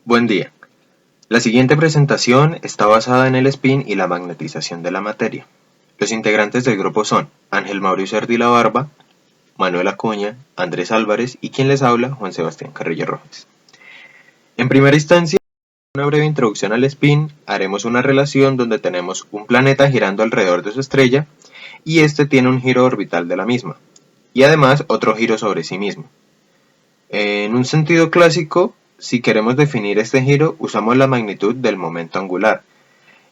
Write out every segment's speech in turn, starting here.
Buen día. La siguiente presentación está basada en el spin y la magnetización de la materia. Los integrantes del grupo son Ángel Mauricio Ardila Barba, Manuel Acuña, Andrés Álvarez y quien les habla, Juan Sebastián Carrillo Rojas. En primera instancia, una breve introducción al spin, haremos una relación donde tenemos un planeta girando alrededor de su estrella y este tiene un giro orbital de la misma, y además otro giro sobre sí mismo. En un sentido clásico, si queremos definir este giro, usamos la magnitud del momento angular.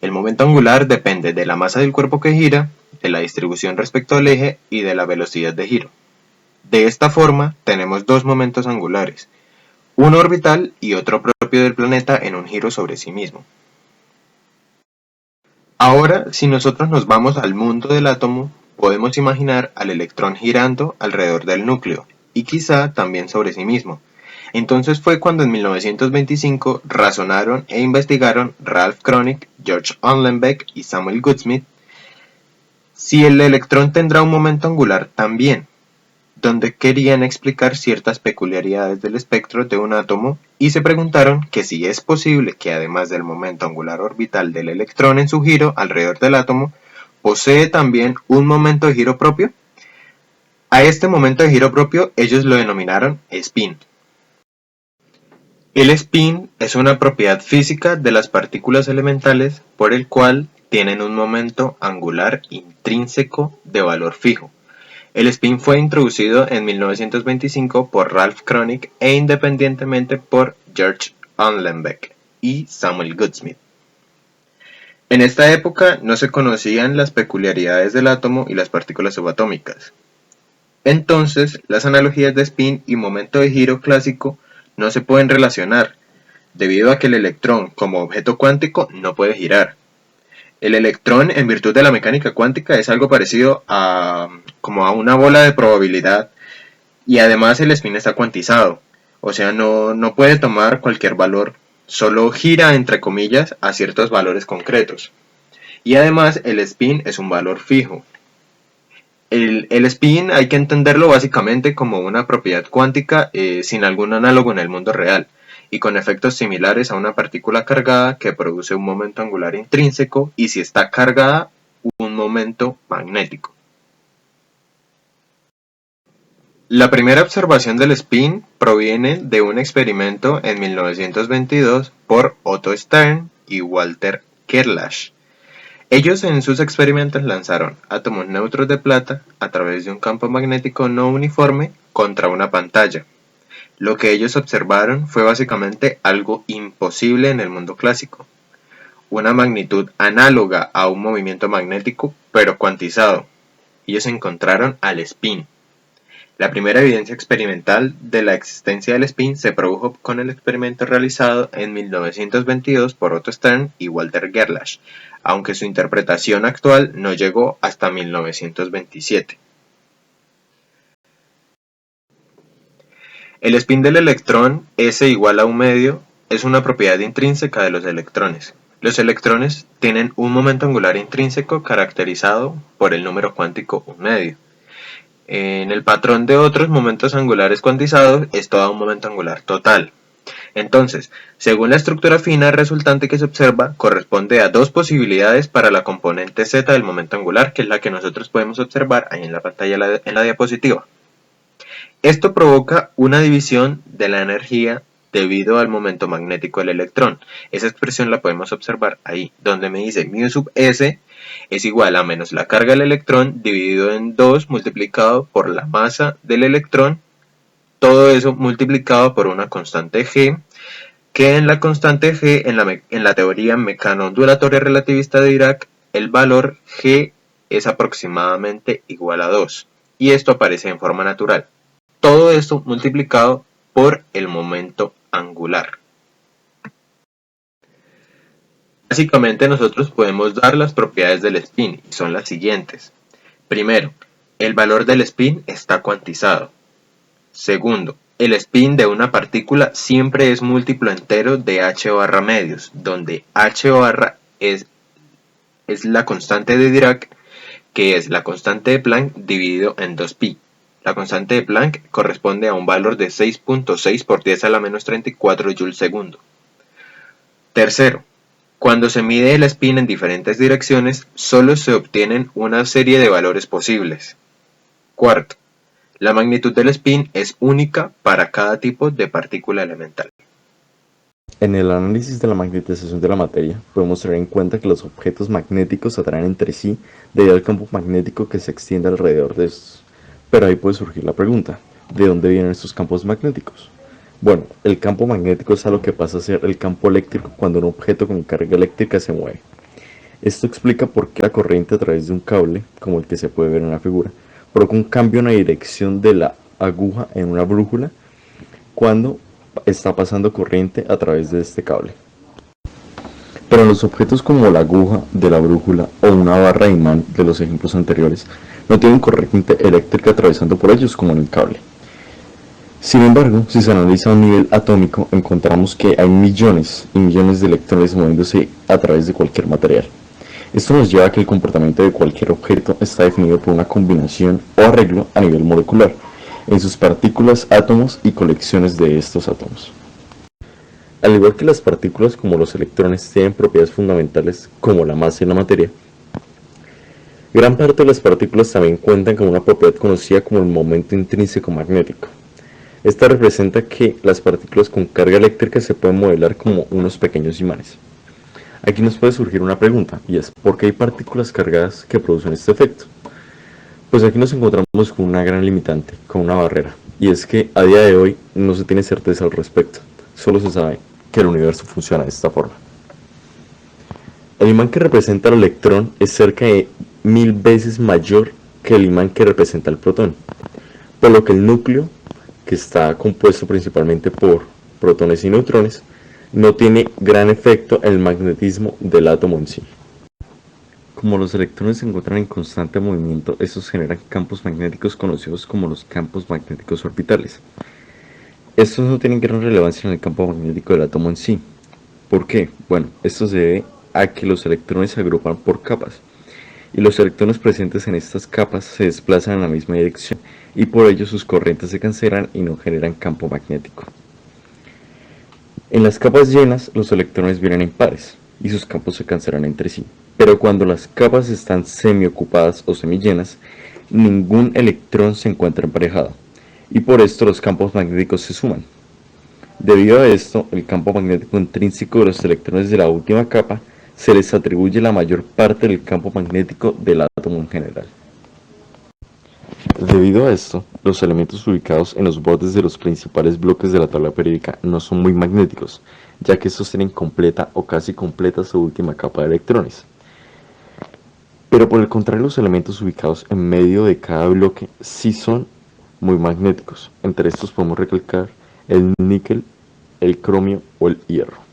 El momento angular depende de la masa del cuerpo que gira, de la distribución respecto al eje y de la velocidad de giro. De esta forma, tenemos dos momentos angulares, uno orbital y otro propio del planeta en un giro sobre sí mismo. Ahora, si nosotros nos vamos al mundo del átomo, podemos imaginar al electrón girando alrededor del núcleo y quizá también sobre sí mismo. Entonces fue cuando en 1925 razonaron e investigaron Ralph Kronig, George Uhlenbeck y Samuel Goudsmit si el electrón tendrá un momento angular también, donde querían explicar ciertas peculiaridades del espectro de un átomo y se preguntaron que si es posible que además del momento angular orbital del electrón en su giro alrededor del átomo, posee también un momento de giro propio. A este momento de giro propio ellos lo denominaron spin. El spin es una propiedad física de las partículas elementales por el cual tienen un momento angular intrínseco de valor fijo. El spin fue introducido en 1925 por Ralph Kronig e independientemente por George Uhlenbeck y Samuel Goudsmit. En esta época no se conocían las peculiaridades del átomo y las partículas subatómicas. Entonces, las analogías de spin y momento de giro clásico no se pueden relacionar, debido a que el electrón, como objeto cuántico, no puede girar. El electrón, en virtud de la mecánica cuántica, es algo parecido como a una bola de probabilidad, y además el spin está cuantizado, o sea, no puede tomar cualquier valor, solo gira, entre comillas, a ciertos valores concretos. Y además el spin es un valor fijo. El spin hay que entenderlo básicamente como una propiedad cuántica sin algún análogo en el mundo real y con efectos similares a una partícula cargada que produce un momento angular intrínseco y si está cargada, un momento magnético. La primera observación del spin proviene de un experimento en 1922 por Otto Stern y Walter Gerlach. Ellos en sus experimentos lanzaron átomos neutros de plata a través de un campo magnético no uniforme contra una pantalla. Lo que ellos observaron fue básicamente algo imposible en el mundo clásico, una magnitud análoga a un movimiento magnético pero cuantizado. Ellos encontraron al spin. La primera evidencia experimental de la existencia del spin se produjo con el experimento realizado en 1922 por Otto Stern y Walter Gerlach, aunque su interpretación actual no llegó hasta 1927. El spin del electrón, S igual a un medio, es una propiedad intrínseca de los electrones. Los electrones tienen un momento angular intrínseco caracterizado por el número cuántico un medio. En el patrón de otros momentos angulares cuantizados es todo un momento angular total. Entonces, según la estructura fina resultante que se observa, corresponde a dos posibilidades para la componente z del momento angular, que es la que nosotros podemos observar ahí en la pantalla en la diapositiva. Esto provoca una división de la energía debido al momento magnético del electrón. Esa expresión la podemos observar ahí, donde me dice μ sub s es igual a menos la carga del electrón dividido en 2 multiplicado por la masa del electrón, todo eso multiplicado por una constante g, que en la constante g, en la teoría mecano-ondulatoria relativista de Dirac, el valor g es aproximadamente igual a 2, y esto aparece en forma natural. Todo esto multiplicado por el momento angular. Básicamente nosotros podemos dar las propiedades del spin y son las siguientes. Primero, el valor del spin está cuantizado. Segundo, el spin de una partícula siempre es múltiplo entero de h barra medios, donde h barra es la constante de Dirac, que es la constante de Planck dividido en 2pi. La constante de Planck corresponde a un valor de 6.6 por 10 a la menos 34 joules segundo. Tercero, cuando se mide el spin en diferentes direcciones, solo se obtienen una serie de valores posibles. Cuarto, la magnitud del spin es única para cada tipo de partícula elemental. En el análisis de la magnetización de la materia, podemos tener en cuenta que los objetos magnéticos atraen entre sí debido al campo magnético que se extiende alrededor de estos. Pero ahí puede surgir la pregunta, ¿de dónde vienen estos campos magnéticos? Bueno, el campo magnético es algo que pasa a ser el campo eléctrico cuando un objeto con carga eléctrica se mueve. Esto explica por qué la corriente a través de un cable, como el que se puede ver en la figura, provoca un cambio en la dirección de la aguja en una brújula cuando está pasando corriente a través de este cable. Pero los objetos como la aguja de la brújula o una barra de imán de los ejemplos anteriores no tienen corriente eléctrica atravesando por ellos como en el cable. Sin embargo, si se analiza a un nivel atómico, encontramos que hay millones y millones de electrones moviéndose a través de cualquier material. Esto nos lleva a que el comportamiento de cualquier objeto está definido por una combinación o arreglo a nivel molecular, en sus partículas, átomos y colecciones de estos átomos. Al igual que las partículas como los electrones tienen propiedades fundamentales como la masa y la materia, gran parte de las partículas también cuentan con una propiedad conocida como el momento intrínseco magnético. Esta representa que las partículas con carga eléctrica se pueden modelar como unos pequeños imanes. Aquí nos puede surgir una pregunta, y es ¿por qué hay partículas cargadas que producen este efecto? Pues aquí nos encontramos con una gran limitante, con una barrera, y es que a día de hoy no se tiene certeza al respecto, solo se sabe que el universo funciona de esta forma. El imán que representa el electrón es cerca de 1000 veces mayor que el imán que representa el protón, por lo que el núcleo, que está compuesto principalmente por protones y neutrones, no tiene gran efecto en el magnetismo del átomo en sí. Como los electrones se encuentran en constante movimiento, estos generan campos magnéticos conocidos como los campos magnéticos orbitales. Estos no tienen gran relevancia en el campo magnético del átomo en sí. ¿Por qué? Bueno, esto se debe a que los electrones se agrupan por capas, y los electrones presentes en estas capas se desplazan en la misma dirección, y por ello sus corrientes se cancelan y no generan campo magnético. En las capas llenas, los electrones vienen en pares, y sus campos se cancelan entre sí. Pero cuando las capas están semiocupadas o semillenas, ningún electrón se encuentra emparejado, y por esto los campos magnéticos se suman. Debido a esto, el campo magnético intrínseco de los electrones de la última capa se les atribuye la mayor parte del campo magnético del átomo en general. Debido a esto, los elementos ubicados en los bordes de los principales bloques de la tabla periódica no son muy magnéticos, ya que estos tienen completa o casi completa su última capa de electrones. Pero por el contrario, los elementos ubicados en medio de cada bloque sí son muy magnéticos. Entre estos podemos recalcar el níquel, el cromio o el hierro.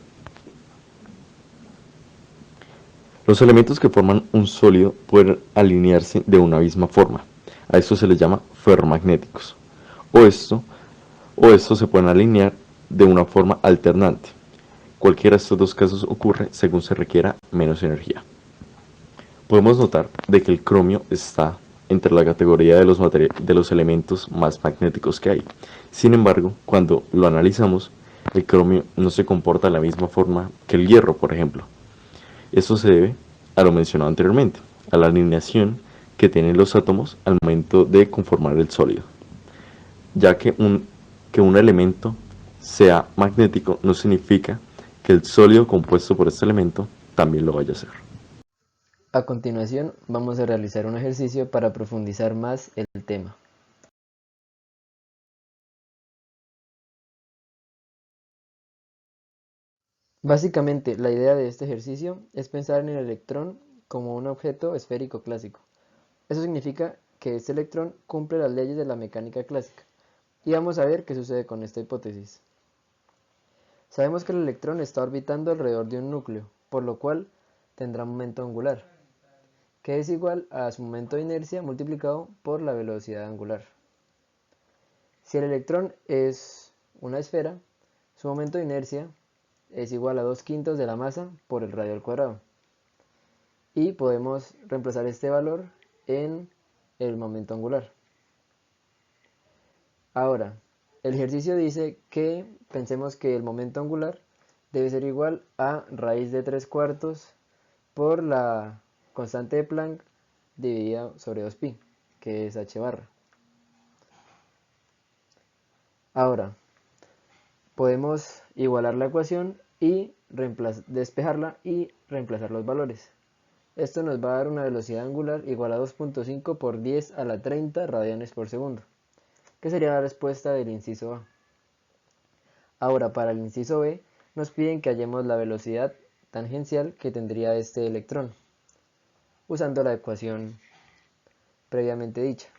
Los elementos que forman un sólido pueden alinearse de una misma forma. A esto se les llama ferromagnéticos. O estos se pueden alinear de una forma alternante. Cualquiera de estos dos casos ocurre según se requiera menos energía. Podemos notar de que el cromio está entre la categoría de los elementos más magnéticos que hay. Sin embargo, cuando lo analizamos, el cromio no se comporta de la misma forma que el hierro, por ejemplo. Esto se debe a lo mencionado anteriormente, a la alineación que tienen los átomos al momento de conformar el sólido, ya que un elemento sea magnético no significa que el sólido compuesto por este elemento también lo vaya a ser. A continuación, vamos a realizar un ejercicio para profundizar más el tema. Básicamente, la idea de este ejercicio es pensar en el electrón como un objeto esférico clásico. Eso significa que este electrón cumple las leyes de la mecánica clásica. Y vamos a ver qué sucede con esta hipótesis. Sabemos que el electrón está orbitando alrededor de un núcleo, por lo cual tendrá momento angular, que es igual a su momento de inercia multiplicado por la velocidad angular. Si el electrón es una esfera, su momento de inercia es igual a 2/5 de la masa por el radio al cuadrado. Y podemos reemplazar este valor en el momento angular. Ahora, el ejercicio dice que pensemos que el momento angular debe ser igual a raíz de 3/4 por la constante de Planck dividida sobre 2pi, que es h barra. Ahora, podemos igualar la ecuación y despejarla y reemplazar los valores. Esto nos va a dar una velocidad angular igual a 2.5 por 10 a la 30 radianes por segundo, que sería la respuesta del inciso A. Ahora, para el inciso B, nos piden que hallemos la velocidad tangencial que tendría este electrón, usando la ecuación previamente dicha,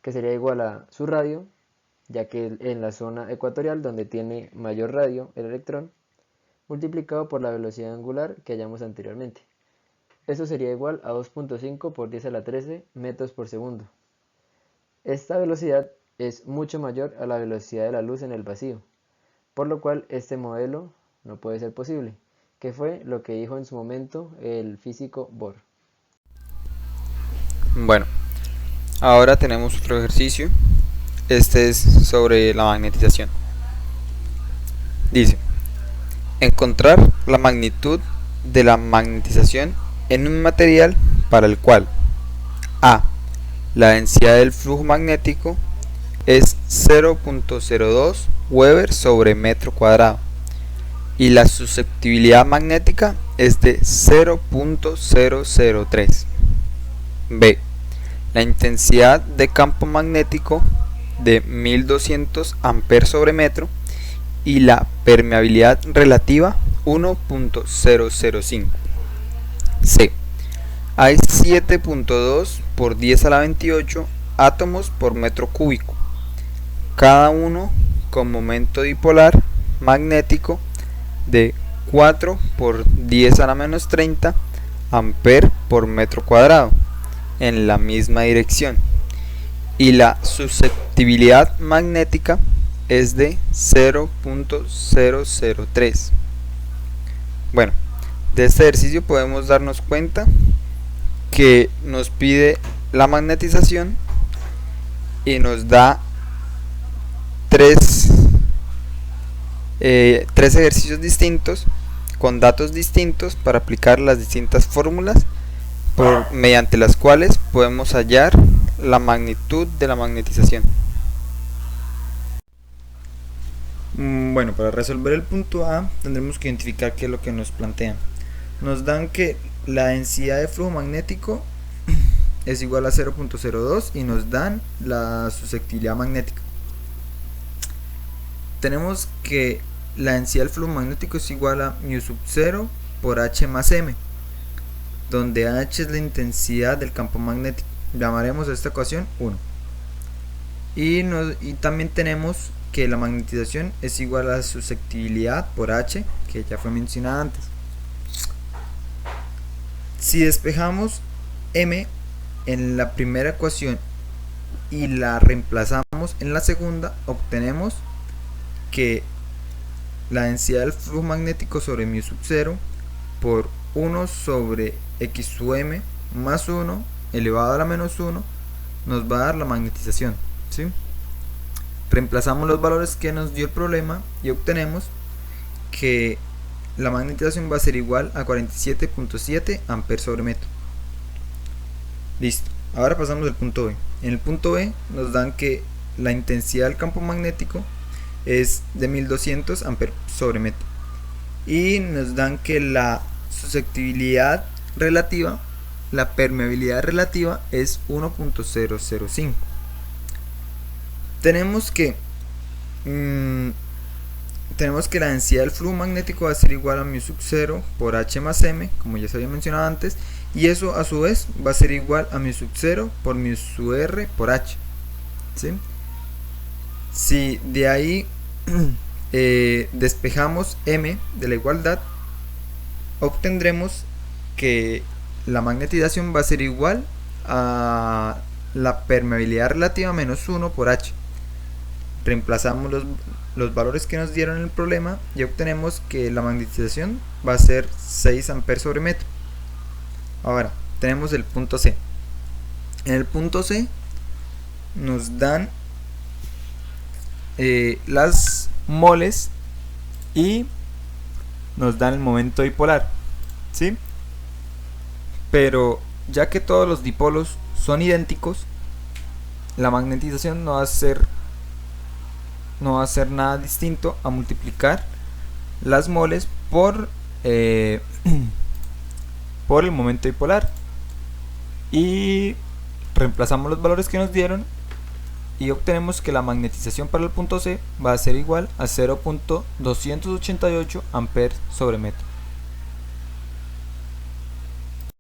que sería igual a su radio, ya que en la zona ecuatorial donde tiene mayor radio el electrón, multiplicado por la velocidad angular que hallamos anteriormente. Esto sería igual a 2.5 por 10 a la 13 metros por segundo. Esta velocidad es mucho mayor a la velocidad de la luz en el vacío, por lo cual este modelo no puede ser posible, que fue lo que dijo en su momento el físico Bohr. Bueno, ahora tenemos otro ejercicio. Este es sobre la magnetización. Dice: encontrar la magnitud de la magnetización en un material para el cual A. La densidad del flujo magnético es 0.02 Weber sobre metro cuadrado y la susceptibilidad magnética es de 0.003. B. La intensidad de campo magnético de 1200 amperes sobre metro y la permeabilidad relativa 1.005. C. Hay 7.2 por 10 a la 28 átomos por metro cúbico, cada uno con momento dipolar magnético de 4 por 10 a la menos 30 amperes por metro cuadrado en la misma dirección, y la susceptibilidad magnética es de 0.003. Bueno, de este ejercicio podemos darnos cuenta que nos pide la magnetización y nos da tres ejercicios distintos con datos distintos para aplicar las distintas fórmulas mediante las cuales podemos hallar la magnitud de la magnetización. Bueno, para resolver el punto A tendremos que identificar qué es lo que nos plantean. Nos dan que la densidad de flujo magnético es igual a 0.02 y nos dan la susceptibilidad magnética. Tenemos que la densidad del flujo magnético es igual a μ sub 0 por h más m, donde h es la intensidad del campo magnético. Llamaremos a esta ecuación 1. Y también tenemos que la magnetización es igual a la susceptibilidad por h, que ya fue mencionada antes. Si despejamos m en la primera ecuación y la reemplazamos en la segunda, obtenemos que la densidad del flujo magnético sobre μ sub 0 por 1 sobre x sub m más 1 elevado a la menos 1 nos va a dar la magnetización, ¿sí? Reemplazamos los valores que nos dio el problema y obtenemos que la magnetización va a ser igual a 47.7 amperes sobre metro. Listo. Ahora pasamos al punto B. En el punto B nos dan que la intensidad del campo magnético es de 1200 amperes sobre metro y nos dan que la susceptibilidad relativa, la permeabilidad relativa es 1.005. Tenemos que la densidad del flujo magnético va a ser igual a μ sub 0 por h más m, como ya se había mencionado antes, y eso a su vez va a ser igual a μ sub 0 por μ sub r por h, ¿sí? Si de ahí despejamos m de la igualdad, obtendremos que la magnetización va a ser igual a la permeabilidad relativa menos 1 por h. Reemplazamos los valores que nos dieron en el problema y obtenemos que la magnetización va a ser 6 amperes sobre metro. Ahora tenemos el punto C. En el punto C nos dan las moles y nos dan el momento dipolar, ¿sí? Pero ya que todos los dipolos son idénticos, la magnetización no va a ser nada distinto a multiplicar las moles por el momento dipolar, y reemplazamos los valores que nos dieron y obtenemos que la magnetización para el punto C va a ser igual a 0.288 amperes sobre metro.